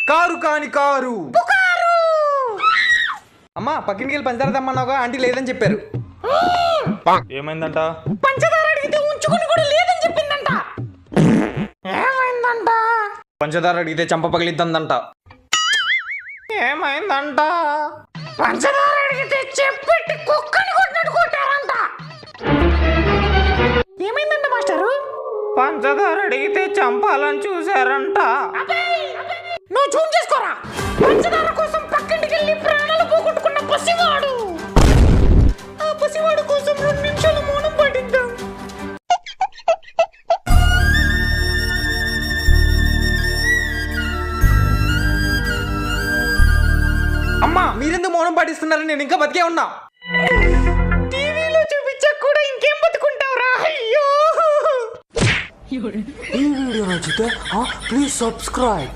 Car కాని car. అమ్మా పక్కింటికి వెళ్ళి పంచదార తెమ్మన్నావుగా, ఆంటీ లేదని చెప్పారు. ఏమైందంట? పంచదార అడిగితే ఉంచుకుని కూడా లేదని చెప్పిందంట. ఏమైందంట? పంచదార అడిగితే చంప పగిలిద్దందంట. ఏమైందంట? పంచదార అడిగితే చెప్పెట్టి కుక్కని కొట్టినట్టు కొట్టారంట. ఏమైందంట మాస్టరు? పంచదార అడిగితే చంపాలని చూసారంట. నువ్వు జూమ్ చేసుకోరా. పంచదార కోసం పక్కింటికి వెళ్ళి ప్రాణాలు పోగొట్టుకున్న పసివాడు. ఆ పసివాడు కోసం 2 నిమిషాలు మౌనం పాటిద్దాం. అమ్మా మీరెందుకు మౌనం పాటిస్తున్నారని నేను ఇంకా బతికే ఉన్నా. టీవీలో చూపించా కూడా ఇంకేం బతుకుంటావురా. అయ్యో. ఈ వీడియో నచ్చితే ప్లీజ్ సబ్స్క్రైబ్.